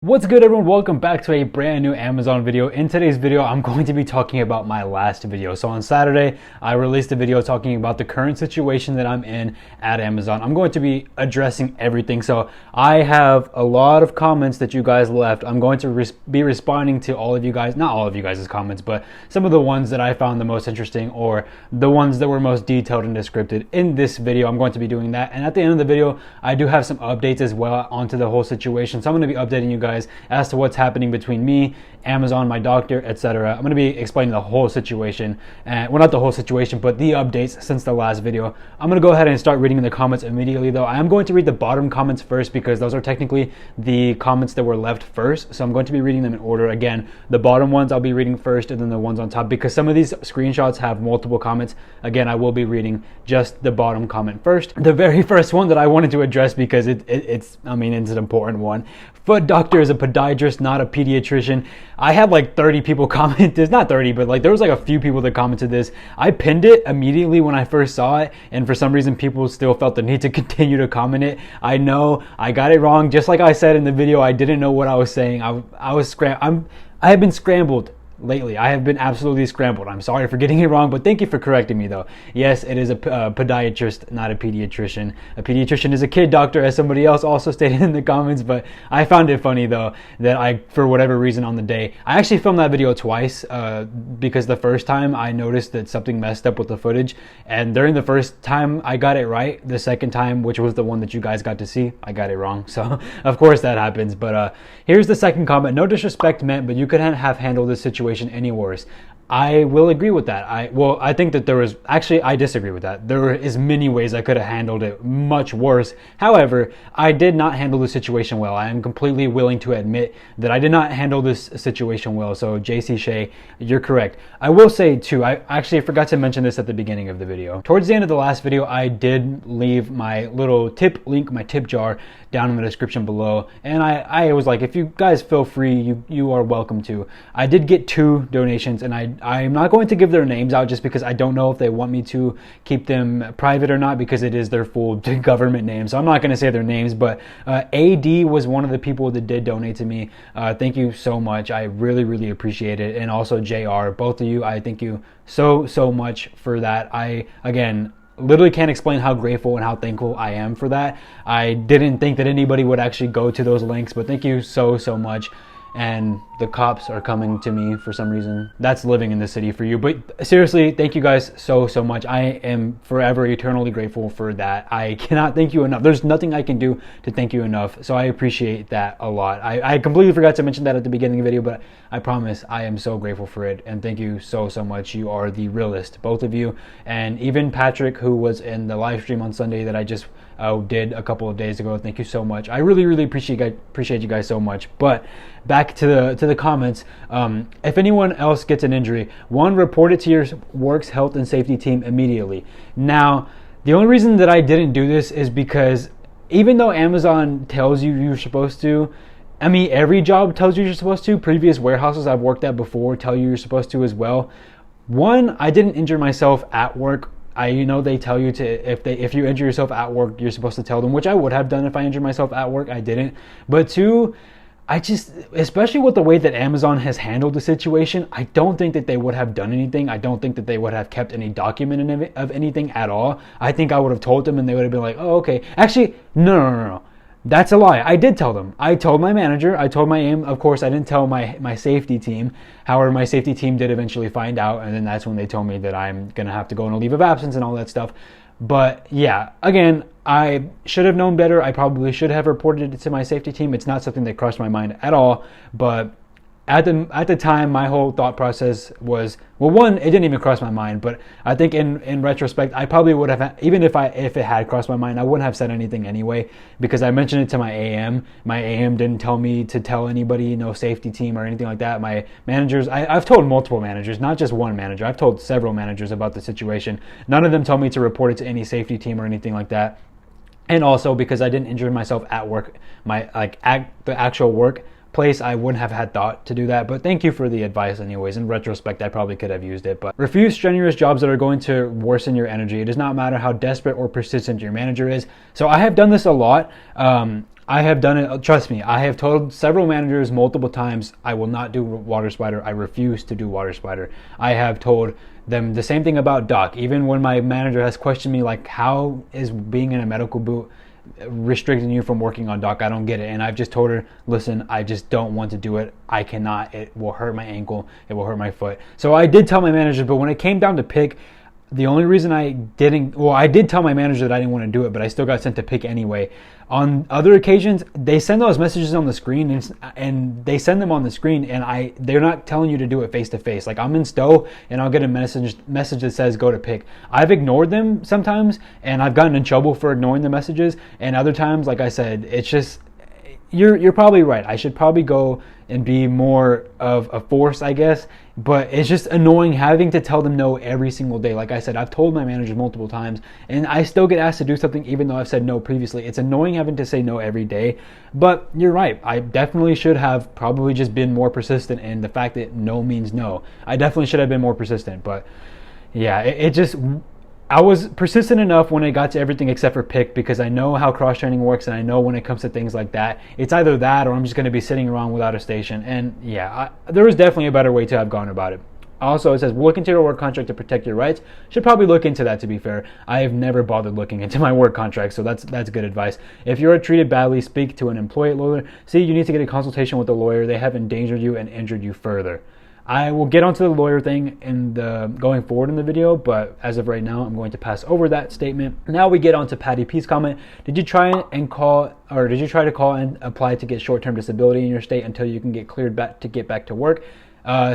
What's good, everyone? Welcome back to a brand new Amazon video. In today's video, I'm going to be talking about my last video. So on Saturday, I released a video talking about the current situation that I'm in at Amazon. I'm going to be addressing everything. So I have a lot of comments that you guys left. I'm going to be responding to all of you guys, not all of you guys' comments, but some of the ones that I found the most interesting or the ones that were most detailed and descriptive in this video. I'm going to be doing that. And at the end of the video, I do have some updates as well onto the whole situation. So I'm going to be updating you guys as to what's happening between me, Amazon, my doctor, etc. I'm going to be explaining the whole situation, and well, not the whole situation, but the updates since the last video. I'm going to go ahead and start reading the comments immediately, though. I am going to read the bottom comments first because those are technically the comments that were left first. So I'm going to be reading them in order. Again, the bottom ones I'll be reading first, and then the ones on top, because some of these screenshots have multiple comments. Again, I will be reading just the bottom comment first. The very first one that I wanted to address because it's an important one. Foot doctor is a podiatrist, not a pediatrician. I had like 30 people comment this, not 30, but like there was like a few people that commented this. I pinned it immediately when I first saw it, and for some reason people still felt the need to continue to comment it. I know I got it wrong. Just like I said in the video, I didn't know what I was saying. I have been scrambled lately. I have been absolutely scrambled. I'm sorry for getting it wrong, but thank you for correcting me, though. Yes, it is a podiatrist, not a pediatrician. A pediatrician is a kid doctor, as somebody else also stated in the comments, but I found it funny, though, that for whatever reason on the day, I actually filmed that video twice because the first time I noticed that something messed up with the footage, and during the first time I got it right. The second time, which was the one that you guys got to see, I got it wrong. So, of course that happens, but here's the second comment. No disrespect meant, but you couldn't have handled this situation any worse. I will agree with that. I think that I disagree with that. There is many ways I could have handled it much worse. However, I did not handle the situation well. I am completely willing to admit that I did not handle this situation well. So JC Shea, you're correct. I will say too, I actually forgot to mention this at the beginning of the video. Towards the end of the last video, I did leave my little tip link, my tip jar, down in the description below. And I was like, if you guys feel free, you are welcome to. I did get 2 donations, and I'm not going to give their names out just because I don't know if they want me to keep them private or not, because it is their full government name. So I'm not going to say their names, but AD was one of the people that did donate to me. Thank you so much. I really, really appreciate it. And also JR, both of you, I thank you so much for that. I, again, literally can't explain how grateful and how thankful I am for that. I didn't think that anybody would actually go to those links, but thank you so much. And the cops are coming to me for some reason. That's living in the city for you. But seriously, thank you guys so much. I am forever eternally grateful for that. I cannot thank you enough. There's nothing I can do to thank you enough. So I appreciate that a lot. I completely forgot to mention that at the beginning of the video, but I promise I am so grateful for it. And thank you so much. You are the realest, both of you. And even Patrick, who was in the live stream on Sunday that I just did a couple of days ago. Thank you so much. I really appreciate you guys so much. But back to the comments. If anyone else gets an injury, report it to your work's health and safety team immediately. Now, the only reason that I didn't do this is because even though Amazon tells you you're supposed to, I mean, every job tells you you're supposed to. Previous warehouses I've worked at before tell you you're supposed to as well. I didn't injure myself at work. They tell you to, if you injure yourself at work, you're supposed to tell them, which I would have done if I injured myself at work. I didn't. But 2, especially with the way that Amazon has handled the situation, I don't think that they would have done anything. I don't think that they would have kept any document of anything at all. I think I would have told them and they would have been like, oh, okay. Actually, no. That's a lie. I did tell them. I told my manager. I told my aim. Of course, I didn't tell my safety team. However, my safety team did eventually find out, and then that's when they told me that I'm going to have to go on a leave of absence and all that stuff. But yeah, again, I should have known better. I probably should have reported it to my safety team. It's not something that crossed my mind at all, but at the time, my whole thought process was, well, 1, it didn't even cross my mind, but I think in retrospect, I probably would have, even if it had crossed my mind, I wouldn't have said anything anyway, because I mentioned it to my AM. My AM didn't tell me to tell anybody, no safety team or anything like that. My managers, I've told multiple managers, not just one manager. I've told several managers about the situation. None of them told me to report it to any safety team or anything like that. And also because I didn't injure myself at work, the actual work place, I wouldn't have had thought to do that. But thank you for the advice anyways. In retrospect, I probably could have used it. But refuse strenuous jobs that are going to worsen your energy. It does not matter how desperate or persistent your manager is. So I have done this a lot. I have done it. Trust me, I have told several managers multiple times I will not do water spider. I refuse to do water spider. I have told them the same thing about dock. Even when my manager has questioned me, like, how is being in a medical boot restricting you from working on dock? I don't get it. And I've just told her, listen, I just don't want to do it. I cannot. It will hurt my ankle. It will hurt my foot. So I did tell my manager, but when it came down to pick, the only reason I didn't, well, I did tell my manager that I didn't want to do it, but I still got sent to pick anyway. On other occasions, they send those messages on the screen, and they send them on the screen, and they're not telling you to do it face to face. Like, I'm in Stowe, and I'll get a message that says go to pick. I've ignored them sometimes, and I've gotten in trouble for ignoring the messages. And other times, like I said, it's just, you're probably right. I should probably go and be more of a force, I guess. But it's just annoying having to tell them no every single day. Like I said, I've told my managers multiple times, and I still get asked to do something even though I've said no previously. It's annoying having to say no every day. But you're right. I definitely should have probably just been more persistent in the fact that no means no. I definitely should have been more persistent. But yeah, it just... I was persistent enough when it got to everything except for pick, because I know how cross-training works, and I know when it comes to things like that, it's either that or I'm just going to be sitting around without a station. And yeah, there was definitely a better way to have gone about it. Also, it says, look into your work contract to protect your rights. Should probably look into that, to be fair. I have never bothered looking into my work contract, so that's good advice. If you're treated badly, speak to an employee lawyer. See, you need to get a consultation with a lawyer. They have endangered you and injured you further. I will get onto the lawyer thing going forward in the video, but as of right now, I'm going to pass over that statement. Now we get on to Patty P's comment. Did you try to call and apply to get short-term disability in your state until you can get cleared back to get back to work?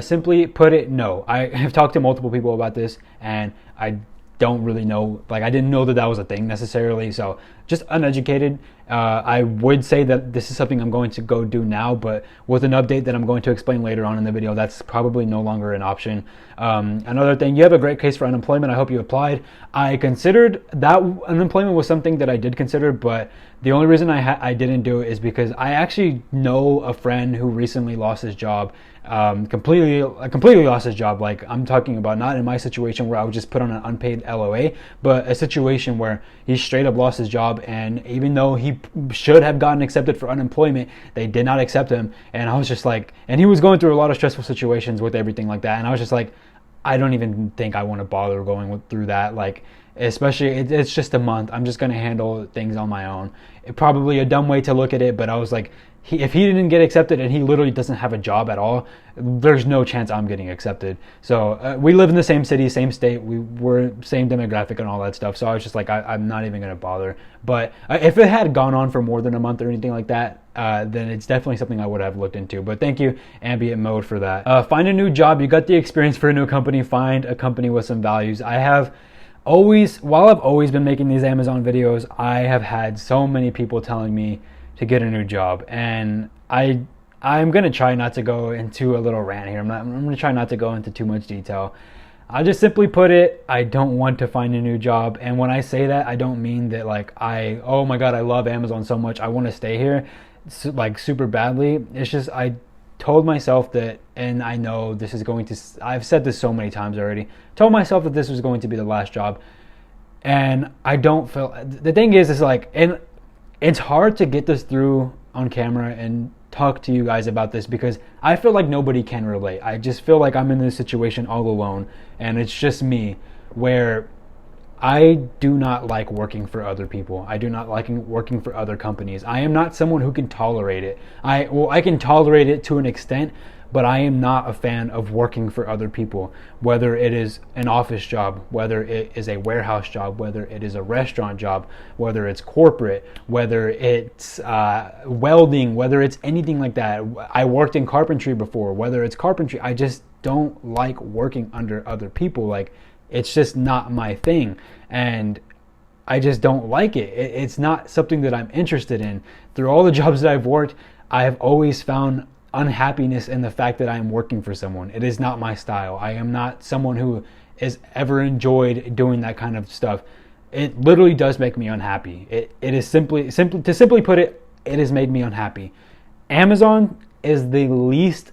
Simply put it, no. I have talked to multiple people about this, and I don't really know, like, I didn't know that was a thing necessarily, so just uneducated. I would say that this is something I'm going to go do now, but with an update that I'm going to explain later on in the video, that's probably no longer an option. Another thing, you have a great case for unemployment. I hope you applied. I considered that unemployment was something that I did consider, but the only reason I didn't do it is because I actually know a friend who recently lost his job. Completely lost his job. Like, I'm talking about not in my situation where I was just put on an unpaid LOA, but a situation where he straight up lost his job, and even though he should have gotten accepted for unemployment, they did not accept him. And I was just like, and he was going through a lot of stressful situations with everything like that, and I was just like, I don't even think I want to bother going through that. Like, especially, it's just a month. I'm just going to handle things on my own. Probably a dumb way to look at it, but I was like, if he didn't get accepted and he literally doesn't have a job at all, there's no chance I'm getting accepted. So we live in the same city, same state, we're same demographic and all that stuff. So I was just like, I'm not even going to bother. But if it had gone on for more than a month or anything like that, then it's definitely something I would have looked into. But thank you, Ambient Mode, for that. Find a new job. You got the experience for a new company. Find a company with some values. While I've always been making these Amazon videos, I have had so many people telling me to get a new job, and I'm gonna try not to go into a little rant here. I'm gonna try not to go into too much detail. I'll just simply put it, I don't want to find a new job. And when I say that, I don't mean that like oh my god, I love Amazon so much, I want to stay here like super badly. It's just I told myself that, and I know this is going to, I've said this so many times already, told myself that this was going to be the last job. And I don't feel, the thing is like, and it's hard to get this through on camera and talk to you guys about this because I feel like nobody can relate. I just feel like I'm in this situation all alone, and it's just me, where I do not like working for other people. I do not like working for other companies. I am not someone who can tolerate it. I can tolerate it to an extent, but I am not a fan of working for other people, whether it is an office job, whether it is a warehouse job, whether it is a restaurant job, whether it's corporate, whether it's welding, whether it's anything like that. I worked in carpentry before, whether it's carpentry. I just don't like working under other people. Like, it's just not my thing, and I just don't like it. It's not something that I'm interested in. Through all the jobs that I've worked, I have always found unhappiness in the fact that I am working for someone. It is not my style. I am not someone who has ever enjoyed doing that kind of stuff. It literally does make me unhappy. It is simply put it, it has made me unhappy. Amazon is the least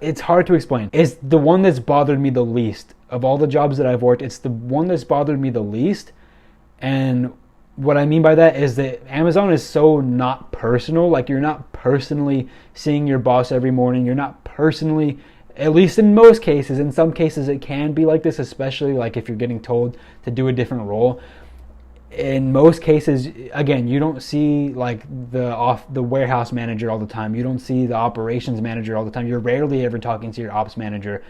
it's hard to explain. It's the one that's bothered me the least. Of all the jobs that I've worked, it's the one that's bothered me the least. And what I mean by that is that Amazon is so not personal. Like, you're not personally seeing your boss every morning. You're not personally, at least in most cases. In some cases it can be like this, especially like if you're getting told to do a different role. In most cases, again, you don't see like the warehouse manager all the time. You don't see the operations manager all the time. You're rarely ever talking to your ops manager.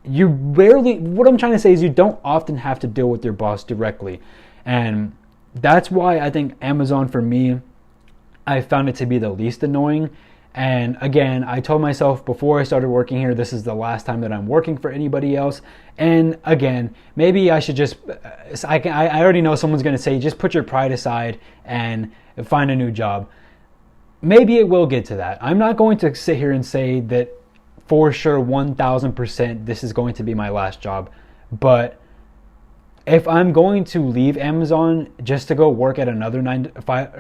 What I'm trying to say is you don't often have to deal with your boss directly. And that's why I think Amazon, for me, I found it to be the least annoying. And again, I told myself before I started working here, this is the last time that I'm working for anybody else. And again, maybe I should just, I already know someone's going to say, just put your pride aside and find a new job. Maybe it will get to that. I'm not going to sit here and say that for sure 1000% this is going to be my last job. But if I'm going to leave Amazon just to go work at another 9 to 5,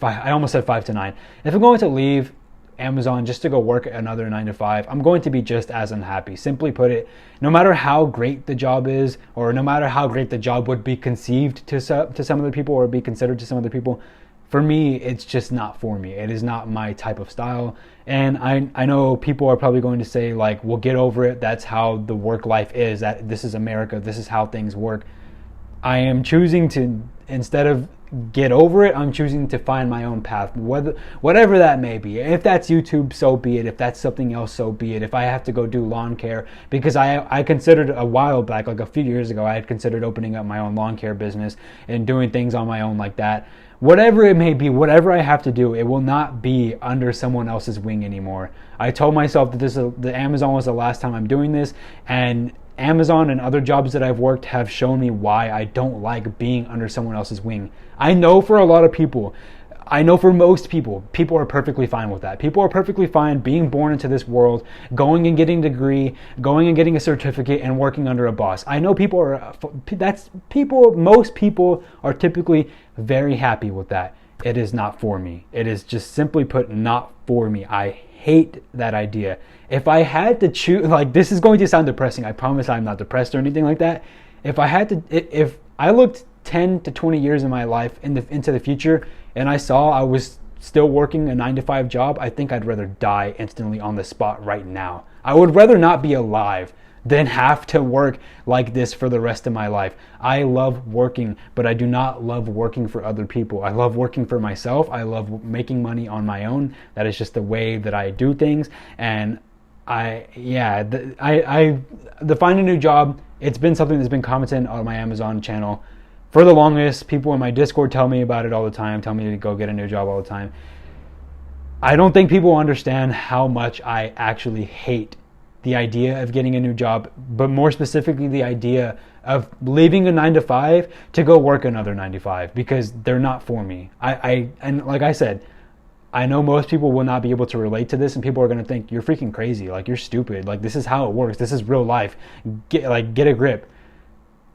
I almost said 5 to 9. If I'm going to leave Amazon just to go work at another 9 to 5, I'm going to be just as unhappy. Simply put it, no matter how great the job is, or no matter how great the job would be conceived to some other people or be considered to some other people, for me, it's just not for me. It is not my type of style. And I know people are probably going to say, like, well, get over it. That's how the work life is. That this is America. This is how things work. I am choosing to, instead of get over it, I'm choosing to find my own path, whatever that may be. If that's YouTube, so be it. If that's something else, so be it. If I have to go do lawn care, because I considered a while back, like a few years ago, I had considered opening up my own lawn care business and doing things on my own like that. Whatever it may be, whatever I have to do, it will not be under someone else's wing anymore. I told myself that the Amazon was the last time I'm doing this, and Amazon and other jobs that I've worked have shown me why I don't like being under someone else's wing. I know for a lot of people, I know for most people are perfectly fine with that. People are perfectly fine being born into this world, going and getting a degree, going and getting a certificate, and working under a boss. I know most people are typically very happy with that. It is not for me. It is just simply put not for me. I hate that idea. If I had to choose, like, this is going to sound depressing. I promise I'm not depressed or anything like that. If I looked 10 to 20 years in my life into the future and I saw I was still working a 9 to 5 job, I think I'd rather die instantly on the spot right now. I would rather not be alive than have to work like this for the rest of my life. I love working, but I do not love working for other people. I love working for myself. I love making money on my own. That is just the way that I do things. And the find a new job, it's been something that's been commented on my Amazon channel for the longest. People in my Discord tell me about it all the time, tell me to go get a new job all the time. I don't think people understand how much I actually hate the idea of getting a new job, but more specifically the idea of leaving a 9 to 5 to go work another 9 to 5, because they're not for me. And like I said, I know most people will not be able to relate to this, and people are going to think you're freaking crazy, like you're stupid, like this is how it works, this is real life, get a grip.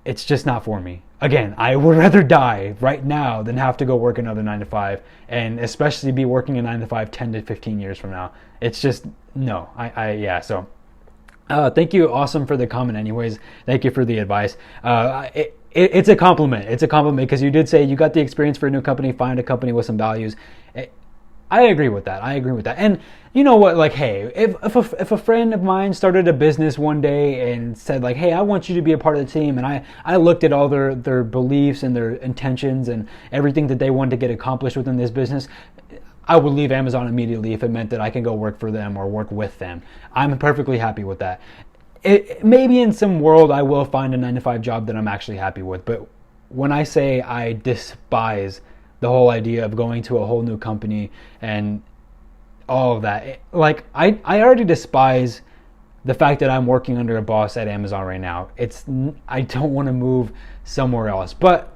It's just not for me. Again, I would rather die right now than have to go work another 9 to 5, and especially be working a 9 to 5 10 to 15 years from now. It's just, no. So thank you, Awesome, for the comment anyways. Thank you for the advice. It's a compliment. It's a compliment because you did say you got the experience for a new company, find a company with some values. I agree with that. And you know what? Like, hey, if a friend of mine started a business one day and said, like, hey, I want you to be a part of the team, and I looked at all their beliefs and their intentions and everything that they wanted to get accomplished within this business, I would leave Amazon immediately if it meant that I can go work for them or work with them. I'm perfectly happy with that. Maybe in some world I will find a 9 to 5 job that I'm actually happy with, but when I say I despise the whole idea of going to a whole new company and all of that, I already despise the fact that I'm working under a boss at Amazon right now. I don't want to move somewhere else, but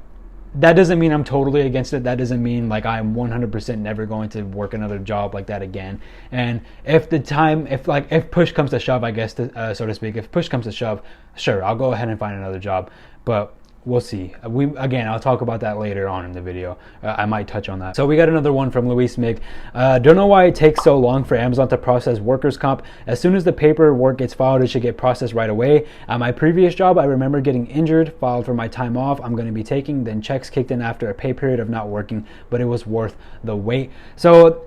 that doesn't mean I'm totally against it. That doesn't mean like I'm 100% never going to work another job like that again. And if push comes to shove, I guess, so to speak, if push comes to shove, sure, I'll go ahead and find another job. But we'll see. I'll talk about that later on in the video. I might touch on that. So we got another one from Luis Mig. Don't know why it takes so long for Amazon to process workers' comp. As soon as the paperwork gets filed, it should get processed right away. At my previous job, I remember getting injured, filed for my time off I'm going to be taking, then checks kicked in after a pay period of not working, but it was worth the wait. So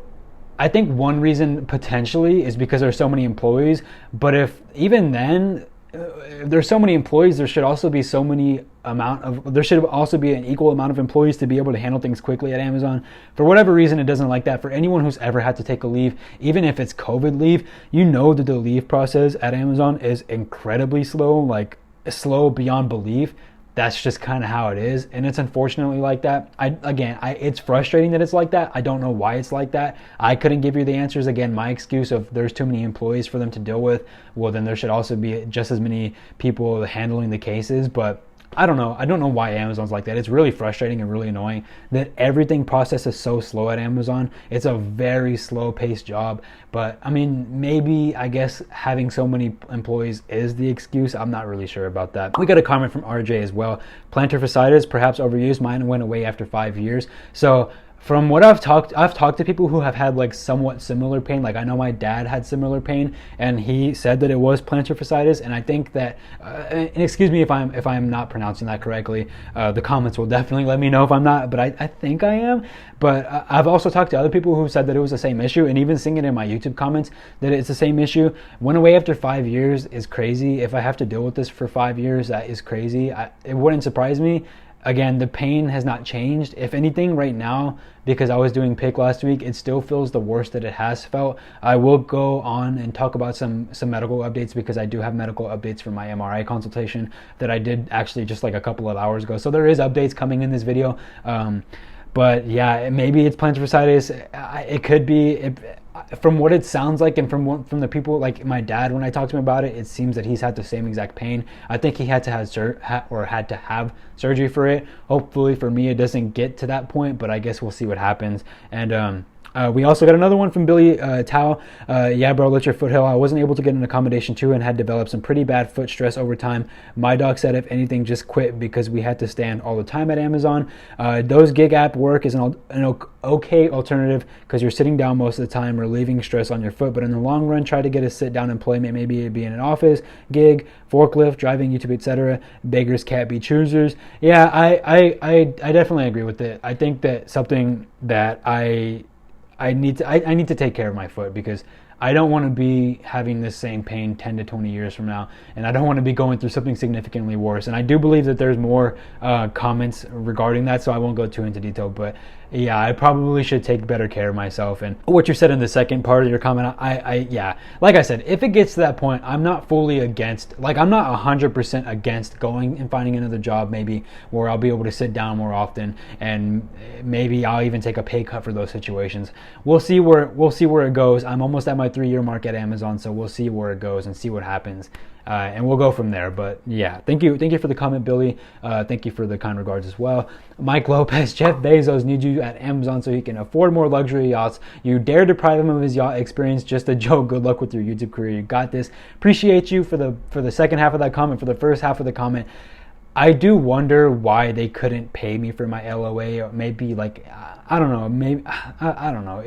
I think one reason potentially is because there's so many employees, but if even then, if there's so many employees, there should also be there should also be an equal amount of employees to be able to handle things quickly at Amazon. For whatever reason, it doesn't like that. For anyone who's ever had to take a leave, even if it's COVID leave, you know that the leave process at Amazon is incredibly slow, like slow beyond belief. That's just kind of how it is, and it's unfortunately like that. It's frustrating that it's like that. I don't know why it's like that. I couldn't give you the answers. Again, my excuse of there's too many employees for them to deal with. Well, then there should also be just as many people handling the cases, but I don't know. I don't know why Amazon's like that. It's really frustrating and really annoying that everything processes so slow at Amazon. It's a very slow paced job. But I mean, maybe I guess having so many employees is the excuse. I'm not really sure about that. We got a comment from RJ as well. Plantar fasciitis, perhaps overused. Mine went away after 5 years. So from what I've talked to people who have had like somewhat similar pain. Like I know my dad had similar pain, and he said that it was plantar fasciitis. And I think that, and excuse me if I'm not pronouncing that correctly. The comments will definitely let me know if I'm not, but I think I am. But I've also talked to other people who said that it was the same issue, and even seeing it in my YouTube comments that it's the same issue. Went away after 5 years is crazy. If I have to deal with this for 5 years, that is crazy. It wouldn't surprise me. Again, the pain has not changed. If anything, right now, because I was doing PICC last week, it still feels the worst that it has felt. I will go on and talk about some medical updates, because I do have medical updates for my MRI consultation that I did actually just like a couple of hours ago. So there is updates coming in this video. But yeah, maybe it's plantar fasciitis. It could be. From what it sounds like, and from the people like my dad, when I talked to him about it, it seems that he's had the same exact pain. I think he had to have surgery for it. Hopefully for me, it doesn't get to that point, but I guess we'll see what happens. And we also got another one from Billy Tao. Yeah, bro, let your foot heal. I wasn't able to get an accommodation too, and had developed some pretty bad foot stress over time. My doc said if anything, just quit, because we had to stand all the time at Amazon. Those gig app work is an okay alternative, because you're sitting down most of the time, relieving stress on your foot. But in the long run, try to get a sit down employment. Maybe it'd be in an office gig, forklift, driving, YouTube, etc. Beggars can't be choosers. Yeah, I definitely agree with it. I think that something that I need to take care of my foot, because I don't want to be having this same pain 10 to 20 years from now, and I don't want to be going through something significantly worse. And I do believe that there's more comments regarding that, so I won't go too into detail, but yeah, I probably should take better care of myself. And what you said in the second part of your comment, yeah, like I said, if it gets to that point, I'm not fully against, like I'm not 100% against going and finding another job, maybe where I'll be able to sit down more often, and maybe I'll even take a pay cut for those situations. We'll see where it goes. I'm almost at my 3-year mark at Amazon, so we'll see where it goes and see what happens. And we'll go from there. But yeah, thank you for the comment, Billy. Thank you for the kind regards as well. Mike Lopez, Jeff Bezos needs you at Amazon so he can afford more luxury yachts. You dare deprive him of his yacht experience. Just a joke. Good luck with your YouTube career. You got this. Appreciate you for the second half of that comment. For the first half of the comment, I do wonder why they couldn't pay me for my LOA, or maybe like I don't know. Maybe I don't know.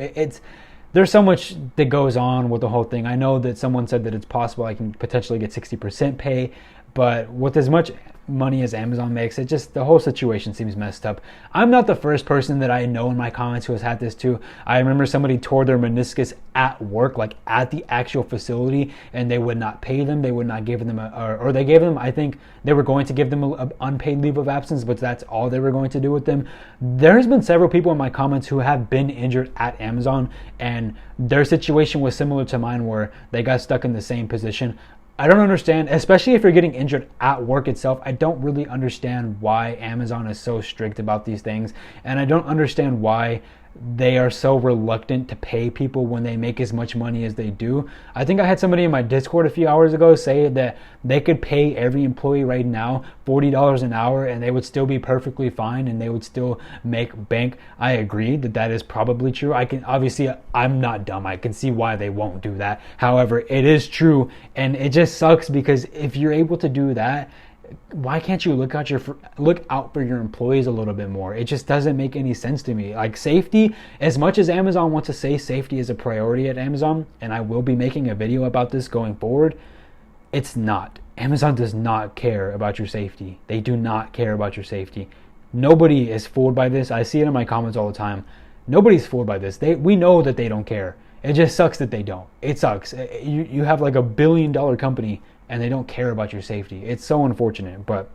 There's so much that goes on with the whole thing. I know that someone said that it's possible I can potentially get 60% pay, but with as much money as Amazon makes, it just, the whole situation seems messed up. I'm not the first person that I know in my comments who has had this too. I remember somebody tore their meniscus at work, like at the actual facility, and they would not pay them. They would not give them or they gave them, I think they were going to give them an unpaid leave of absence, but that's all they were going to do with them. There's been several people in my comments who have been injured at Amazon, and their situation was similar to mine, where they got stuck in the same position. I don't understand, especially if you're getting injured at work itself. I don't really understand why Amazon is so strict about these things, and I don't understand why they are so reluctant to pay people when they make as much money as they do. I think I had somebody in my Discord a few hours ago say that they could pay every employee right now $40 an hour and they would still be perfectly fine and they would still make bank. I agree that that is probably true. I'm not dumb. I can see why they won't do that. However, it is true, and it just sucks because if you're able to do that, why can't you look out for your employees a little bit more? It just doesn't make any sense to me. Like, safety, as much as Amazon wants to say safety is a priority at Amazon, and I will be making a video about this going forward, it's not. Amazon does not care about your safety. They do not care about your safety. Nobody is fooled by this. I see it in my comments all the time. Nobody's fooled by this. We know that they don't care. It just sucks that they don't. It sucks. You have like $1 billion company and they don't care about your safety. It's so unfortunate, but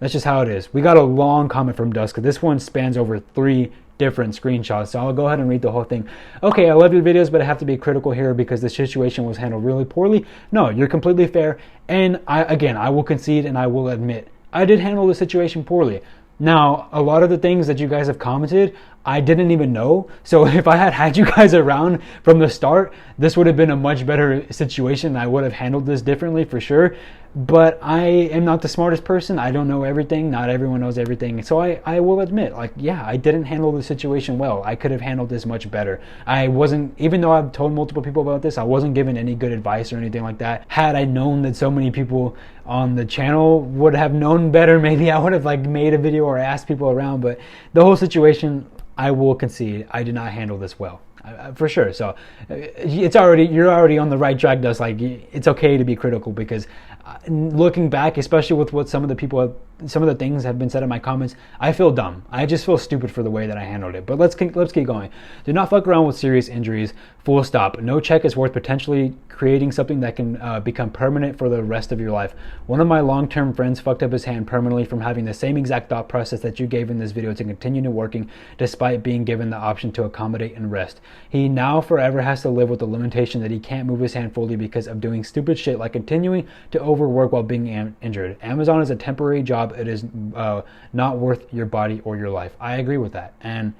that's just how it is. We got a long comment from Dusk. This one spans over 3 different screenshots, so I'll go ahead and read the whole thing. Okay, I love your videos, but I have to be critical here because the situation was handled really poorly. No, you're completely fair, and I will concede and I will admit I did handle the situation poorly. Now, a lot of the things that you guys have commented, I didn't even know. So if I had you guys around from the start, this would have been a much better situation. I would have handled this differently for sure. But I am not the smartest person. I don't know everything. Not everyone knows everything. So I will admit, like, yeah, I didn't handle the situation well. I could have handled this much better. I wasn't, even though I've told multiple people about this, I wasn't given any good advice or anything like that. Had I known that so many people on the channel would have known better, maybe I would have like made a video or asked people around. But the whole situation, I will concede, I did not handle this well. For sure. So you're already on the right track. Just like, it's okay to be critical, because looking back, especially with what some of the things have been said in my comments, I feel dumb. I just feel stupid for the way that I handled it. But let's keep going. Do not fuck around with serious injuries. Full stop. No check is worth potentially creating something that can become permanent for the rest of your life. One of my long-term friends fucked up his hand permanently from having the same exact thought process that you gave in this video to continue working despite being given the option to accommodate and rest. He now forever has to live with the limitation that he can't move his hand fully because of doing stupid shit like continuing to overwork while being injured. Amazon is a temporary job. It is not worth your body or your life. I agree with that. And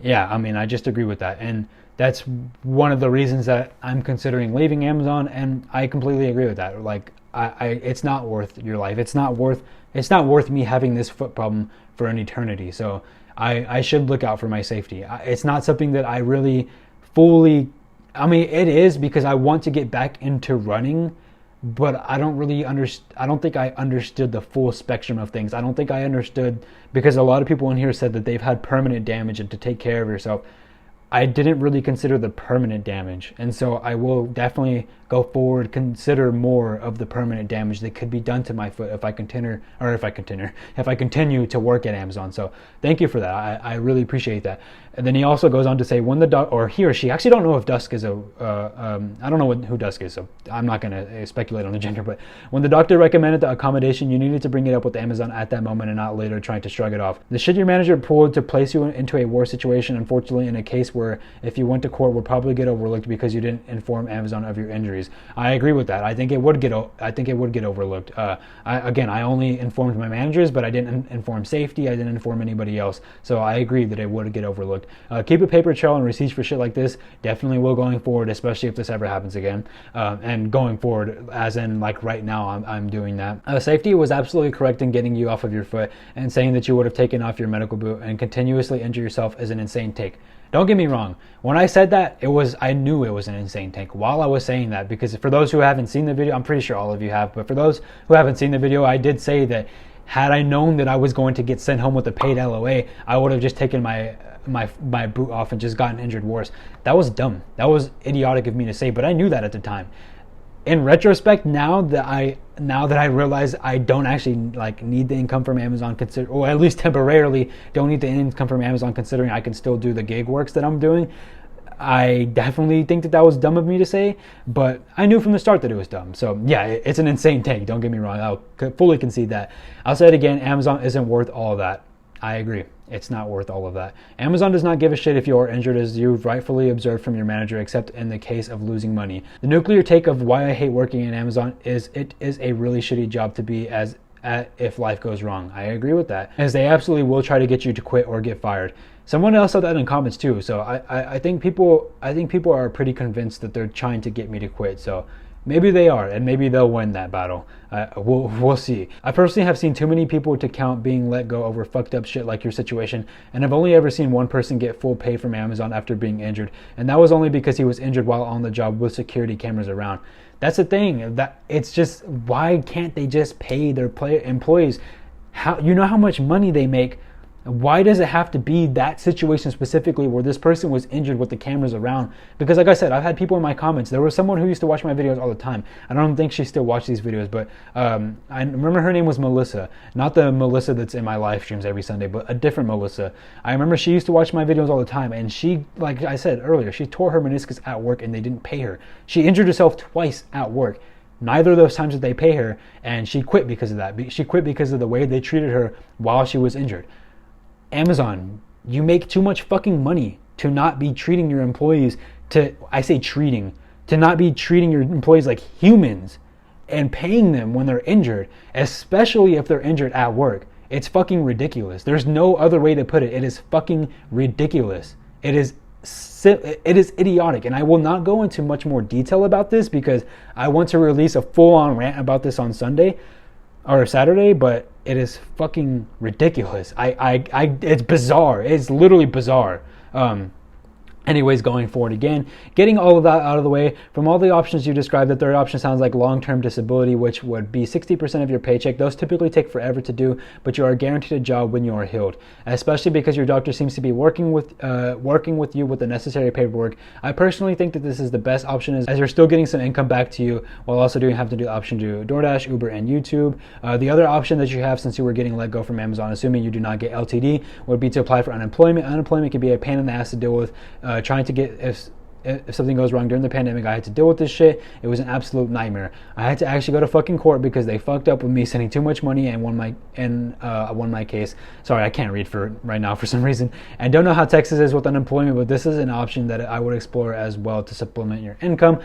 yeah, I mean, I just agree with that. And that's one of the reasons that I'm considering leaving Amazon, and I completely agree with that. Like, it's not worth your life. It's not worth me having this foot problem for an eternity. So I should look out for my safety. It's not something that I really fully, I mean, it is because I want to get back into running, but I don't really I don't think I understood the full spectrum of things. I don't think I understood, because a lot of people in here said that they've had permanent damage and to take care of yourself. I didn't really consider the permanent damage, and so I will definitely go forward, consider more of the permanent damage that could be done to my foot if I continue to work at Amazon. So thank you for that. I really appreciate that. And then he also goes on to say, when the or he or she, actually don't know if Dusk is I don't know who Dusk is, so I'm not going to speculate on the gender, but when the doctor recommended the accommodation, you needed to bring it up with Amazon at that moment and not later trying to shrug it off. The shit your manager pulled to place you into a war situation, unfortunately, in a case where if you went to court would probably get overlooked because you didn't inform Amazon of your injuries. I agree with that. I think it would get overlooked. I only informed my managers, but I didn't inform safety. I didn't inform anybody else. So I agree that it would get overlooked. Keep a paper trail and receipts for shit like this. Definitely will going forward, especially if this ever happens again. And going forward, as in like right now, I'm doing that. Safety was absolutely correct in getting you off of your foot, and saying that you would have taken off your medical boot and continuously injure yourself is an insane take. Don't get me wrong. When I said that, I knew it was an insane take while I was saying that, because for those who haven't seen the video, I'm pretty sure all of you have, but for those who haven't seen the video, I did say that had I known that I was going to get sent home with a paid LOA, I would have just taken my boot off and just gotten injured worse. That was dumb. That was idiotic of me to say, but I knew that at the time. In retrospect, now that I realize I don't actually like need the income from Amazon, or at least temporarily don't need the income from Amazon, considering I can still do the gig works that I'm doing, I definitely think that was dumb of me to say, but I knew from the start that it was dumb. So yeah, it's an insane take. Don't get me wrong. I'll fully concede that. I'll say it again. Amazon isn't worth all of that. I agree. It's not worth all of that. Amazon does not give a shit if you are injured, as you've rightfully observed from your manager, except in the case of losing money. The nuclear take of why I hate working in Amazon is it is a really shitty job to be if life goes wrong. I agree with that, as they absolutely will try to get you to quit or get fired. Someone else said that in comments too. So I think people are pretty convinced that they're trying to get me to quit. So Maybe they are, and maybe they'll win that battle. We'll see. I personally have seen too many people to count being let go over fucked up shit like your situation, and I've only ever seen one person get full pay from Amazon after being injured, and that was only because he was injured while on the job with security cameras around. That's the thing. That it's just, why can't they just pay their employees? You know how much money they make. Why does it have to be that situation specifically where this person was injured with the cameras around? Because like I said, I've had people in my comments. There was someone who used to watch my videos all the time. I don't think she still watches these videos, but I remember her name was Melissa. Not the Melissa that's in my live streams every Sunday, but a different Melissa. I remember she used to watch my videos all the time, and she, like I said earlier, she tore her meniscus at work and they didn't pay her. She injured herself twice at work. Neither of those times did they pay her, and she quit because of that. She quit because of the way they treated her while she was injured. Amazon, you make too much fucking money to not be treating your employees to not be treating your employees like humans and paying them when they're injured, especially if they're injured at work. It's fucking ridiculous. There's no other way to put it. It is fucking ridiculous. It is idiotic, and I will not go into much more detail about this because I want to release a full-on rant about this on Sunday or Saturday, but it is fucking ridiculous. It's bizarre. It's literally bizarre. Anyways, going forward again, getting all of that out of the way, from all the options you described, the third option sounds like long-term disability, which would be 60% of your paycheck. Those typically take forever to do, but you are guaranteed a job when you are healed, especially because your doctor seems to be working with you with the necessary paperwork. I personally think that this is the best option, as you're still getting some income back to you while also having to do the option to DoorDash, Uber, and YouTube. The other option that you have, since you were getting let go from Amazon, assuming you do not get LTD, would be to apply for unemployment. Unemployment can be a pain in the ass to deal with. Trying to get, if something goes wrong during the pandemic, I had to deal with this shit. It was an absolute nightmare. I had to actually go to fucking court because they fucked up with me sending too much money and won my case. Sorry, I can't read for right now for some reason. I don't know how Texas is with unemployment, but this is an option that I would explore as well to supplement your income.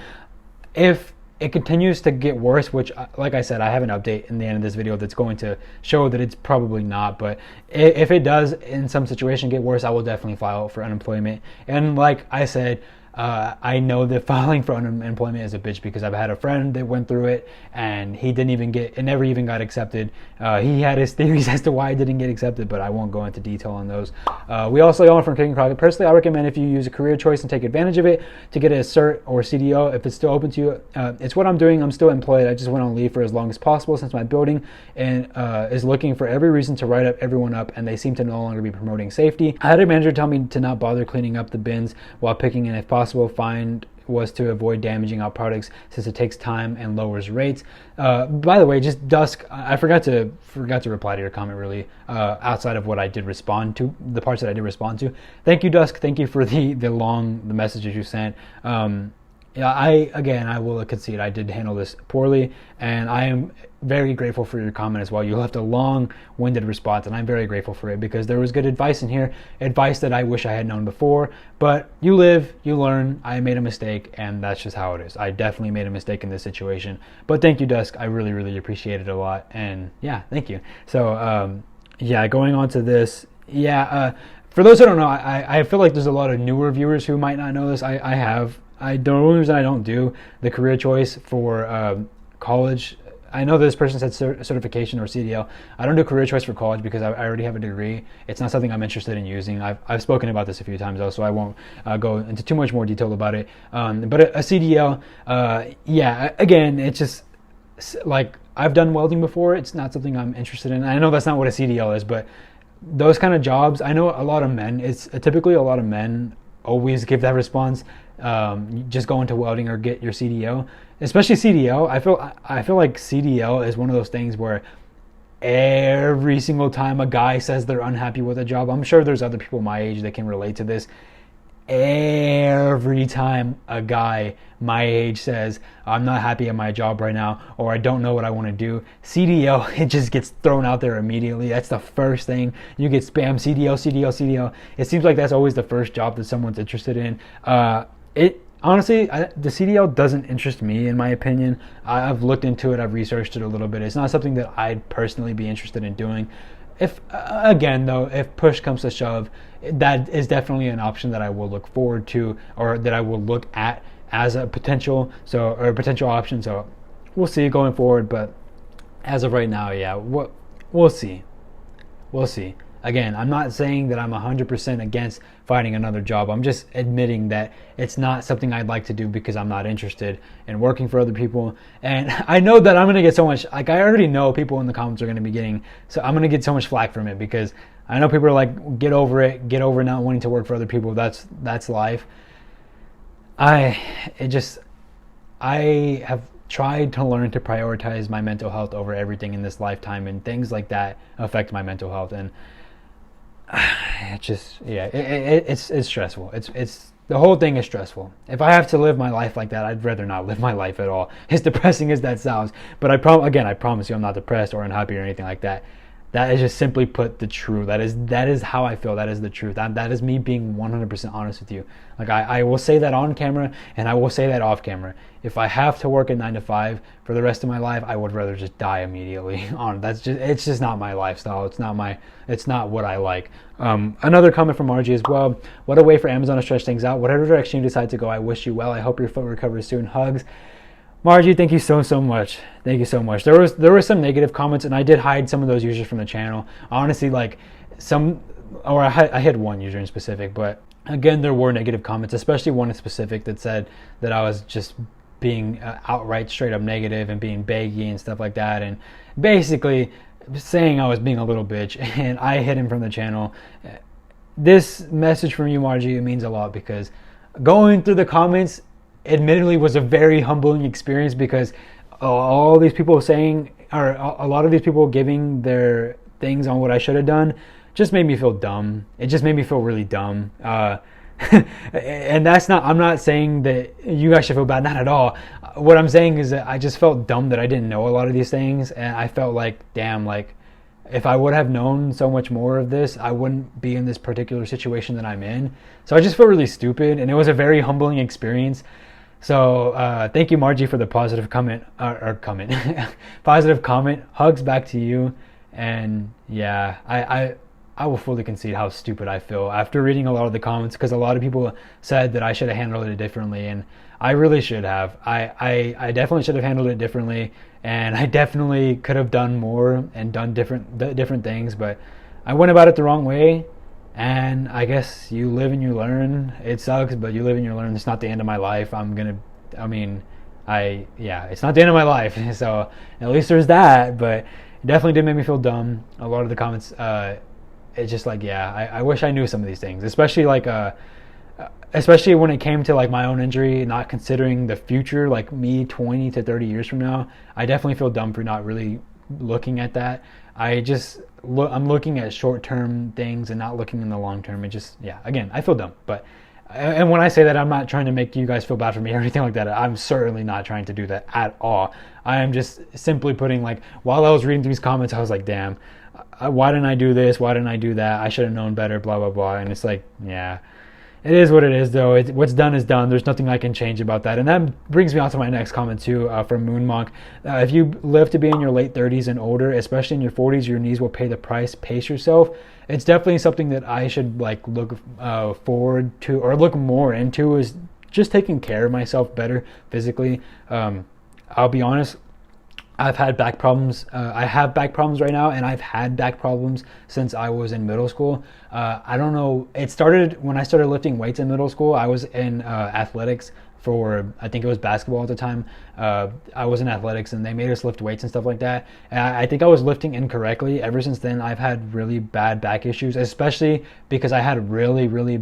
If it continues to get worse, which, like I said, I have an update in the end of this video that's going to show that it's probably not, but if it does in some situation get worse, I will definitely file for unemployment. And like I said, I know that filing for unemployment is a bitch because I've had a friend that went through it and he never even got accepted. He had his theories as to why it didn't get accepted, but I won't go into detail on those. We also own from King Crockett. Personally, I recommend if you use a career choice and take advantage of it to get a cert or CDO if it's still open to you. It's what I'm doing. I'm still employed. I just went on leave for as long as possible since my building and is looking for every reason to write everyone up, and they seem to no longer be promoting safety. I had a manager tell me to not bother cleaning up the bins while picking, and if possible, find was to avoid damaging our products since it takes time and lowers rates. By the way, just Dusk, I forgot to reply to your comment really, outside of what I did respond to, the parts that I did respond to. Thank you, Dusk. Thank you for the messages you sent. Yeah, I will concede I did handle this poorly, and I am very grateful for your comment as well. You left a long-winded response, and I'm very grateful for it because there was good advice in here, advice that I wish I had known before, but you live, you learn. I made a mistake, and that's just how it is. I definitely made a mistake in this situation, but thank you, Dusk. I really, really appreciate it a lot, and yeah, thank you. So, yeah, going on to this, for those who don't know, I feel like there's a lot of newer viewers who might not know this. The only reason I don't do the career choice for college, I know this person said certification or CDL. I don't do career choice for college because I already have a degree. It's not something I'm interested in using. I've spoken about this a few times though, so I won't go into too much more detail about it. But a CDL, again, it's just like I've done welding before. It's not something I'm interested in. I know that's not what a CDL is, but those kind of jobs, I know a lot of men, typically a lot of men always give that response. Just go into welding or get your CDL, especially CDL. I feel like CDL is one of those things where every single time a guy says they're unhappy with a job, I'm sure there's other people my age that can relate to this. Every time a guy my age says I'm not happy at my job right now, or I don't know what I want to do, CDL, it just gets thrown out there immediately. That's the first thing you get, spam CDL. It seems like that's always the first job that someone's interested in. Honestly, the CDL doesn't interest me, in my opinion. I've looked into it, I've researched it a little bit. It's not something that I'd personally be interested in doing. If push comes to shove, that is definitely an option that I will look forward to, or that I will look at as a potential or a potential option. So we'll see going forward, but as of right now, yeah, we'll see. We'll see. Again, I'm not saying that I'm 100% against finding another job. I'm just admitting that it's not something I'd like to do because I'm not interested in working for other people. And I know that I'm going to get so much, like I already know people in the comments are going to be getting, so I'm going to get so much flack from it because I know people are like, get over not wanting to work for other people. That's life. I have tried to learn to prioritize my mental health over everything in this lifetime, and things like that affect my mental health. And it's stressful. It's the whole thing is stressful. If I have to live my life like that, I'd rather not live my life at all. As depressing as that sounds, but I promise you I'm not depressed or unhappy or anything like that. That is just simply put the truth. That is how I feel. That is the truth. That is me being 100% honest with you. Like I will say that on camera and I will say that off camera. If I have to work at 9 to 5 for the rest of my life, I would rather just die immediately. It's just not my lifestyle. It's not what I like. Another comment from Margie as well. What a way for Amazon to stretch things out. Whatever direction you decide to go, I wish you well. I hope your foot recovers soon. Hugs. Margie, thank you so much. Thank you so much. There were some negative comments, and I did hide some of those users from the channel. Honestly, like I had one user in specific, but again, there were negative comments, especially one in specific that said that I was just being outright straight up negative and being baggy and stuff like that, and basically saying I was being a little bitch, and I hid him from the channel. This message from you, Margie, it means a lot because going through the comments admittedly was a very humbling experience because all these people saying, or a lot of these people giving their things on what I should have done just made me feel dumb. It just made me feel really dumb. And I'm not saying that you guys should feel bad, not at all. What I'm saying is that I just felt dumb that I didn't know a lot of these things, and I felt like, damn, like if I would have known so much more of this, I wouldn't be in this particular situation that I'm in. So I just felt really stupid, and it was a very humbling experience. So thank you, Margie, for the positive comment, positive comment. Hugs back to you. And yeah, I will fully concede how stupid I feel after reading a lot of the comments, because a lot of people said that I should have handled it differently, and I really should have. I definitely should have handled it differently, and I definitely could have done more and done different things, but I went about it the wrong way. And I guess you live and you learn. It sucks, but you live and you learn. It's not the end of my life. It's not the end of my life. So at least there's that, but it definitely did make me feel dumb. A lot of the comments, it's just like, yeah, I wish I knew some of these things, especially when it came to like my own injury, not considering the future, like me 20 to 30 years from now. I definitely feel dumb for not really looking at that. I'm looking at short-term things and not looking in the long-term. Again, I feel dumb. But and when I say that, I'm not trying to make you guys feel bad for me or anything like that. I'm certainly not trying to do that at all. I am just simply putting, like, while I was reading these comments, I was like, damn, why didn't I do this? Why didn't I do that? I should have known better, blah, blah, blah. And it's like, yeah. It is what it is, though. What's done is done. There's nothing I can change about that. And that brings me on to my next comment, too, from Moonmonk. If you live to be in your late 30s and older, especially in your 40s, your knees will pay the price. Pace yourself. It's definitely something that I should look forward to or look more into, is just taking care of myself better physically. I'll be honest. I've had back problems. I have back problems right now, and I've had back problems since I was in middle school. I don't know. It started when I started lifting weights in middle school. I was in athletics for, I think it was basketball at the time. I was in athletics, and they made us lift weights and stuff like that. And I think I was lifting incorrectly. Ever since then, I've had really bad back issues, especially because I had a really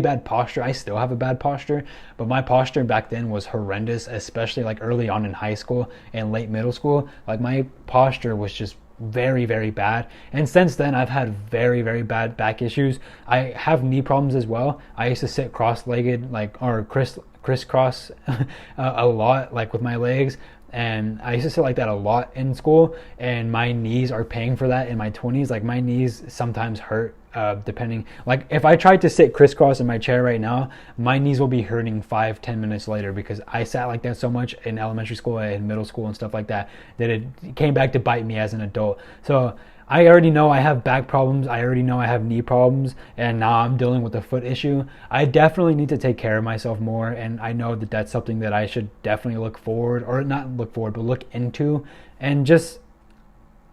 bad posture. I still have a bad posture, but my posture back then was horrendous, especially like early on in high school and late middle school. Like my posture was just very bad, and since then I've had very bad back issues. I have knee problems as well. I used to sit cross-legged, or crisscross a lot, like with my legs, and I used to sit like that a lot in school, and my knees are paying for that in my 20s. Like my knees sometimes hurt, depending, like if I tried to sit crisscross in my chair right now, my knees will be hurting 5-10 minutes later, because I sat like that so much in elementary school and middle school and stuff like that, that it came back to bite me as an adult. So I already know I have back problems. I already know I have knee problems, and now I'm dealing with a foot issue. I definitely need to take care of myself more, and I know that that's something that I should definitely look forward, or not look forward, but look into. And just,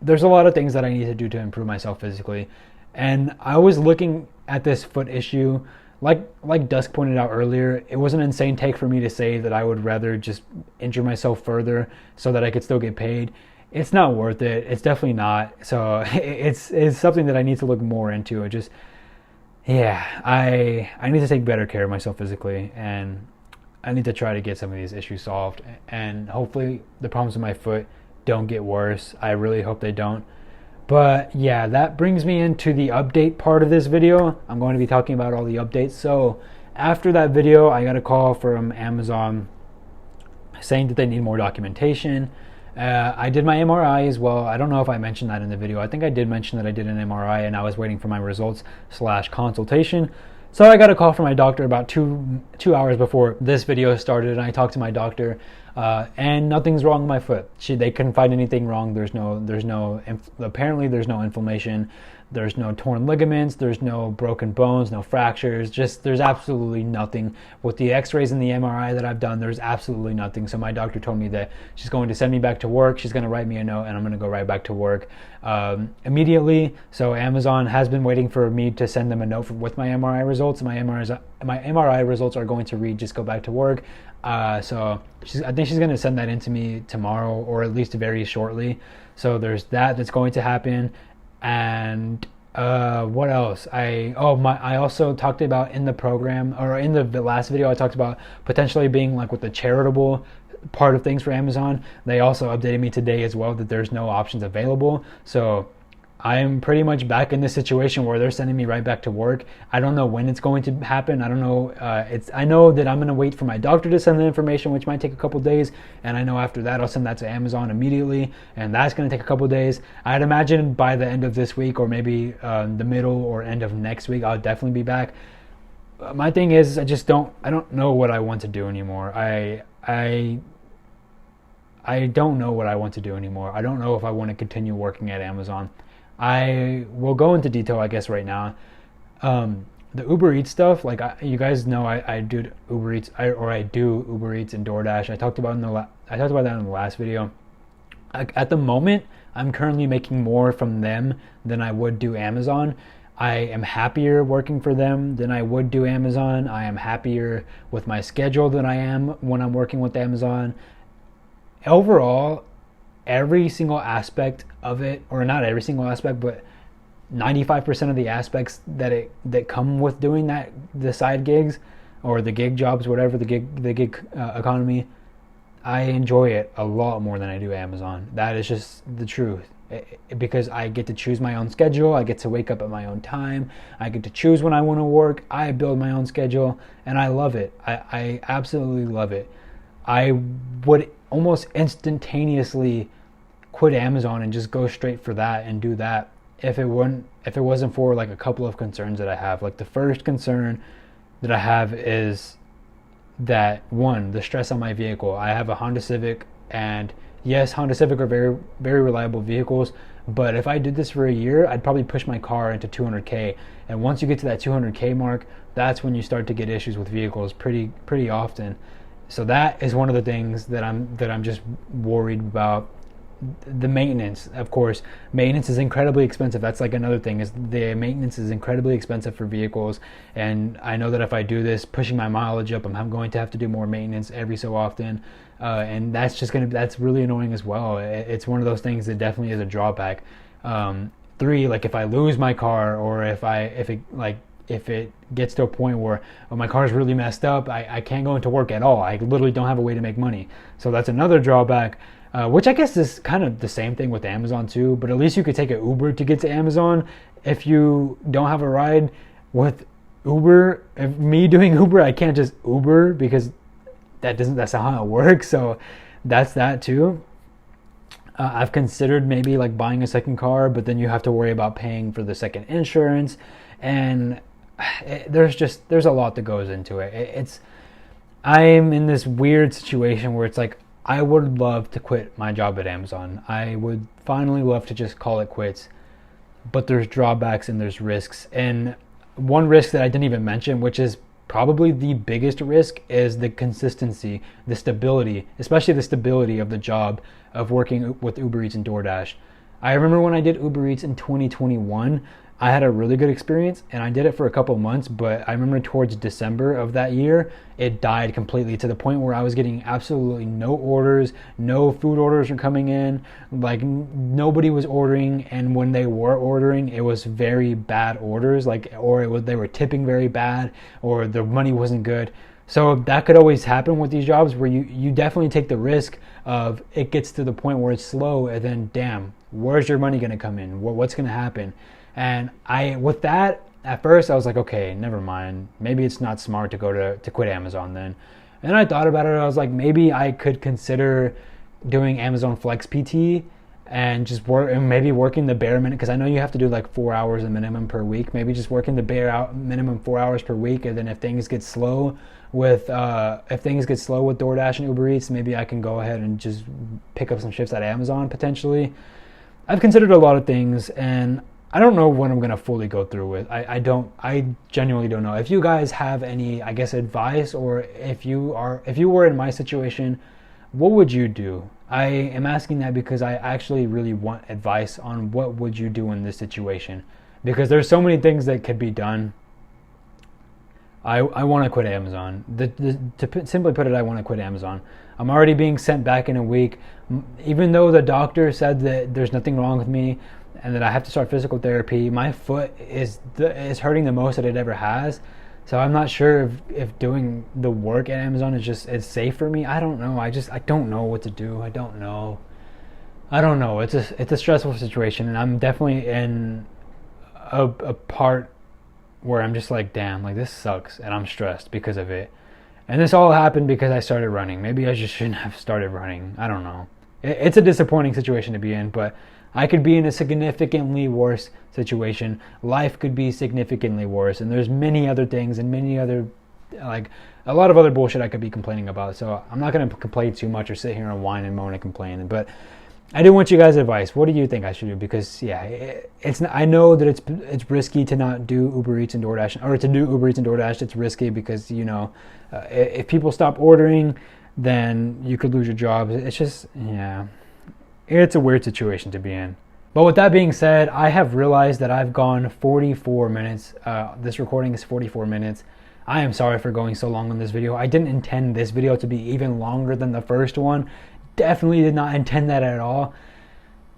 there's a lot of things that I need to do to improve myself physically. And I was looking at this foot issue, like Dusk pointed out earlier, it was an insane take for me to say that I would rather just injure myself further so that I could still get paid. It's not worth it. It's definitely not. So it's something that I need to look more into. It just, yeah, I need to take better care of myself physically, and I need to try to get some of these issues solved, and hopefully the problems with my foot don't get worse. I really hope they don't. But yeah, that brings me into the update part of this video. I'm going to be talking about all the updates. So after that video, I got a call from Amazon saying that they need more documentation. I did my MRI as well. I don't know if I mentioned that in the video. I think I did mention that I did an MRI and I was waiting for my results / consultation. So I got a call from my doctor about two hours before this video started, and I talked to my doctor, and nothing's wrong with my foot. They couldn't find anything wrong. Apparently there's no inflammation. There's no torn ligaments. There's no broken bones, no fractures. There's absolutely nothing. With the x-rays and the MRI that I've done, there's absolutely nothing. So my doctor told me that she's going to send me back to work. She's going to write me a note, and I'm going to go right back to work immediately. So Amazon has been waiting for me to send them a note with my MRI results. My MRI results are going to read, just go back to work. So I think she's going to send that in to me tomorrow, or at least very shortly. So there's that's going to happen. And what else? I also talked about in the program, or in the last video, I talked about potentially being like with the charitable part of things for Amazon. They also updated me today as well that there's no options available. So I'm pretty much back in this situation where they're sending me right back to work. I don't know when it's going to happen. I don't know. I know that I'm going to wait for my doctor to send the information, which might take a couple days. And I know after that, I'll send that to Amazon immediately. And that's going to take a couple days. I'd imagine by the end of this week, or maybe the middle or end of next week, I'll definitely be back. My thing is, I don't know what I want to do anymore. I don't know what I want to do anymore. I don't know if I want to continue working at Amazon. I will go into detail, I guess, right now. The Uber Eats stuff, like you guys know, I do Uber Eats, I do Uber Eats and DoorDash. I talked about that in the last video. At the moment, I'm currently making more from them than I would do Amazon. I am happier working for them than I would do Amazon. I am happier with my schedule than I am when I'm working with Amazon. Overall, every single aspect of it, or not every single aspect, but 95% of the aspects that come with doing the side gigs or the gig jobs, whatever, the gig economy, I enjoy it a lot more than I do Amazon. That is just the truth. Because I get to choose my own schedule, I get to wake up at my own time, I get to choose when I want to work, I build my own schedule, and I love it. I absolutely love it. I would almost instantaneously quit Amazon and just go straight for that and do that if it wasn't for like a couple of concerns that I have. Like the first concern that I have is that, one, the stress on my vehicle. I have a Honda Civic, and yes, Honda Civic are very, very reliable vehicles, but if I did this for a year, I'd probably push my car into 200K. And once you get to that 200K mark, that's when you start to get issues with vehicles pretty often. So that is one of the things that I'm just worried about. The maintenance, of course, maintenance is incredibly expensive. That's like another thing, is the maintenance is incredibly expensive for vehicles. And I know that if I do this, pushing my mileage up, I'm going to have to do more maintenance every so often. And that's really annoying as well. It's one of those things that definitely is a drawback. 3, like if I lose my car, or if it gets to a point where my car is really messed up, I can't go into work at all. I literally don't have a way to make money. So that's another drawback. Which I guess is kind of the same thing with Amazon too, but at least you could take an Uber to get to Amazon. If you don't have a ride with Uber, me doing Uber, I can't just Uber because that's not how it works. So that's that too. I've considered maybe like buying a second car, but then you have to worry about paying for the second insurance, and there's a lot that goes into it. I'm in this weird situation where it's like, I would love to quit my job at Amazon. I would finally love to just call it quits. but there's drawbacks and there's risks. And one risk that I didn't even mention, which is probably the biggest risk, is the consistency, the stability, especially the stability of the job of working with Uber Eats and DoorDash. I remember when I did Uber Eats in 2021, I had a really good experience and I did it for a couple months, but I remember towards December of that year, it died completely to the point where I was getting absolutely no orders, no food orders were coming in, like nobody was ordering, and when they were ordering, it was very bad orders, like, or they were tipping very bad, or the money wasn't good. So that could always happen with these jobs where you definitely take the risk of it gets to the point where it's slow and then damn, where's your money going to come in? What's going to happen? And with that, at first I was like, okay, never mind. Maybe it's not smart to quit Amazon then. And I thought about it. I was like, maybe I could consider doing Amazon Flex PT and just maybe working the bare minimum, because I know you have to do like 4 hours a minimum per week. Maybe just working the minimum 4 hours per week, and then if things get slow with DoorDash and Uber Eats, maybe I can go ahead and just pick up some shifts at Amazon potentially. I've considered a lot of things, and I don't know what I'm gonna fully go through with. I genuinely don't know. If you guys have any, I guess, advice, or if you were in my situation, what would you do? I am asking that because I actually really want advice on what would you do in this situation, because there's so many things that could be done. I want to quit Amazon. Simply put it, I want to quit Amazon. I'm already being sent back in a week, even though the doctor said that there's nothing wrong with me and that I have to start physical therapy. My foot is hurting the most that it ever has. So I'm not sure if doing the work at Amazon is safe for me. I don't know. I don't know what to do. I don't know. It's a stressful situation, and I'm definitely in a part where I'm just like, damn, like this sucks, and I'm stressed because of it. And this all happened because I started running. Maybe I just shouldn't have started running. I don't know. It's a disappointing situation to be in, but I could be in a significantly worse situation. Life could be significantly worse, and there's many other things and many other, like, a lot of other bullshit I could be complaining about. So I'm not going to complain too much or sit here and whine and moan and complain, but I do want you guys' advice. What do you think I should do? Because I know that it's risky to not do Uber Eats and DoorDash, or to do Uber Eats and DoorDash. It's risky because if people stop ordering, then you could lose your job. It's just it's a weird situation to be in. But with that being said, I have realized that I've gone 44 minutes. This recording is 44 minutes. I am sorry for going so long on this video. I didn't intend this video to be even longer than the first one. Definitely did not intend that at all.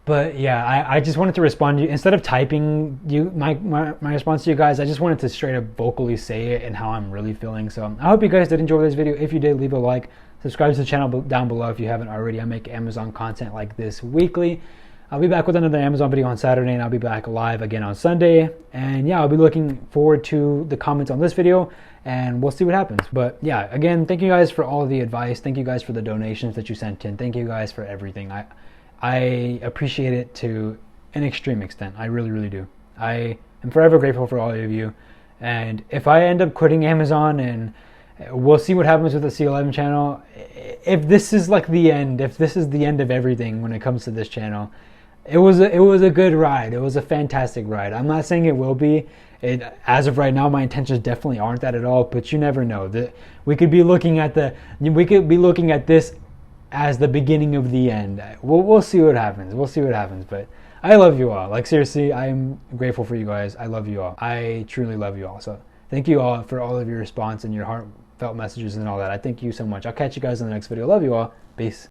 But yeah, I just wanted to respond to you. Instead of typing my response to you guys, I just wanted to straight up vocally say it and how I'm really feeling. So I hope you guys did enjoy this video. If you did, leave a like. Subscribe to the channel down below if you haven't already. I make Amazon content like this weekly. I'll be back with another Amazon video on Saturday, and I'll be back live again on Sunday. And yeah, I'll be looking forward to the comments on this video, and we'll see what happens. But yeah, again, thank you guys for all of the advice. Thank you guys for the donations that you sent in. Thank you guys for everything. I appreciate it to an extreme extent. I really, really do. I am forever grateful for all of you. And if I end up quitting Amazon, and we'll see what happens with the C11 channel. If this is like the end, if this is the end of everything when it comes to this channel, it was a good ride. It was a fantastic ride. I'm not saying it will be. As of right now, my intentions definitely aren't that at all. But you never know. We could be looking at this as the beginning of the end. We'll see what happens. We'll see what happens. But I love you all. Like, seriously, I'm grateful for you guys. I love you all. I truly love you all. So thank you all for all of your response and your heartfelt messages and all that. I thank you so much. I'll catch you guys in the next video. Love you all. Peace.